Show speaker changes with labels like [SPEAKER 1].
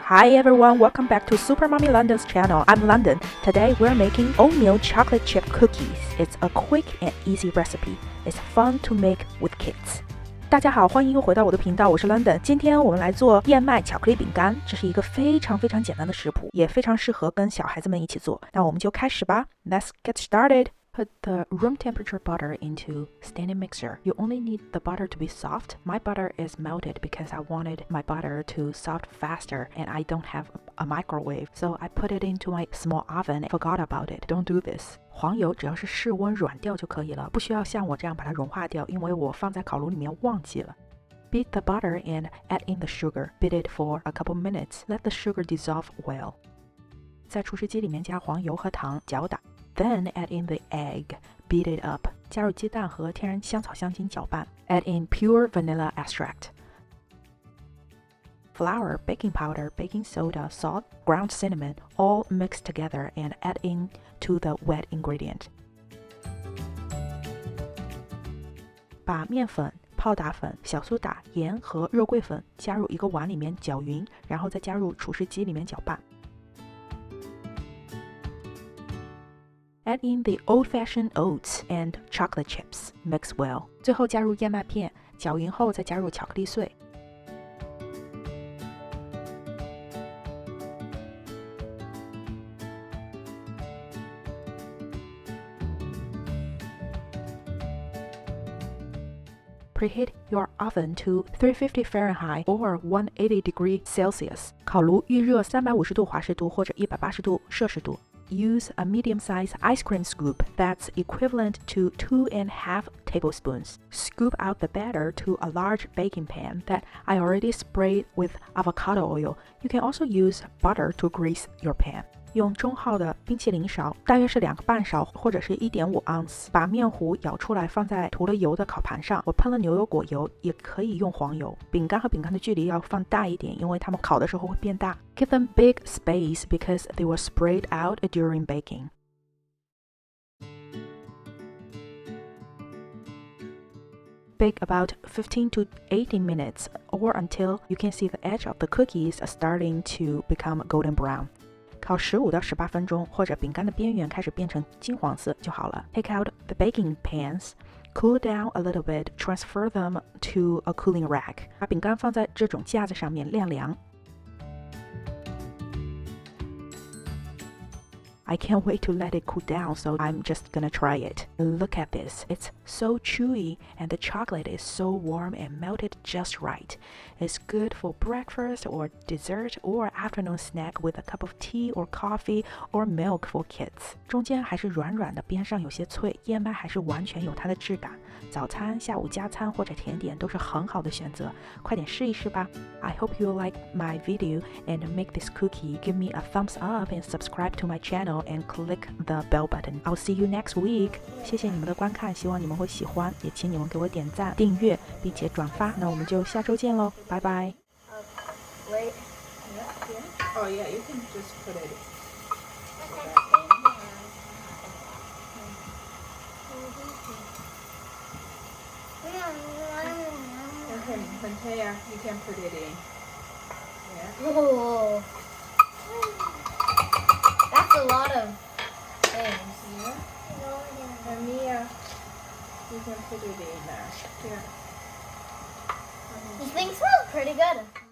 [SPEAKER 1] Hi everyone, welcome back to Super Mommy London's channel. I'm London. Today we're making oatmeal chocolate chip cookies. It's a quick and easy recipe. It's fun to make with kids. 大家好，欢迎又回到我的频道，我是 London。今天我们来做燕麦巧克力饼干，这是一个非常简单的食谱，也非常适合跟小孩子们一起做。那我们就开始吧。Let's get started.Put the room temperature butter into standing mixer. You only need the butter to be soft. My butter is melted because I wanted my butter to soft faster and I don't have a microwave. So I put it into my small oven and forgot about it. Don't do this. 黄油只要是室温软掉就可以了，不需要像我这样把它融化掉，因为我放在烤炉里面忘记了。Beat the butter and add in the sugar. Beat it for a couple minutes. Let the sugar dissolve well. 在除湿机里面加黄油和糖搅打。Then add in the egg, beat it up. 加入鸡蛋和天然香草香精搅拌。Add in pure vanilla extract. Flour, baking powder, baking soda, salt, ground cinnamon, all mixed together and add in to the wet ingredient. 把面粉、泡打粉、小苏打、盐和肉桂粉加入一个碗里面搅匀，然后再加入除湿机里面搅拌。Add in the Old-Fashion Oats and chocolate chips. Mix well. 最后加入燕麦片，搅匀后再加入巧克力碎。Preheat your oven to 350 Fahrenheit or 180 degrees Celsius. 烤炉预热350度华氏度或者180度摄氏度。Use a medium-sized ice cream scoop that's equivalent to 2½ tablespoons. Scoop out the batter to a large baking pan that I already sprayed with avocado oil. You can also use butter to grease your pan. 用中号的冰淇淋勺，大约是2个半勺或者是1.5盎司，把面糊舀出来放在涂了油的烤盘上。我喷了牛油果油，也可以用黄油。饼干和饼干的距离要放大一点，因为它们烤的时候会变大。Give them big space because they will spread out during baking. Bake about 15 to 18 minutes or until you can see the edge of the cookies starting to become golden brown. 烤15到18分钟，或者饼干的边缘开始变成金黄色就好了。Take out the baking pans, cool down a little bit, transfer them to a cooling rack. 把饼干放在这种架子上面晾凉。I can't wait to let it cool down, so I'm just gonna try it. Look at this. It's so chewy and the chocolate is so warm and melted just right. It's good for breakfast or dessert or afternoon snack with a cup of tea or coffee or milk for kids. 中间还是软软的，边上有些脆，燕麦还是完全有它的质感。早餐、下午加餐或者甜点都是很好的选择，快点试一试吧。I hope you like my video and make this cookie. Give me a thumbs up and subscribe to my channel and click the bell button. I'll see you next week. 谢谢你们的观看，希望你们会喜欢，也请你们给我点赞、订阅，并且转发。那我们就下周见喽，拜拜。
[SPEAKER 2] Wait. Oh yeah, you can just put it. Okay, Pantea, you can put it in. Yeah.
[SPEAKER 3] Oh, that's a lot of things.
[SPEAKER 2] Yeah. And Mia, you can put it in there. Here.
[SPEAKER 3] This thing smells pretty good.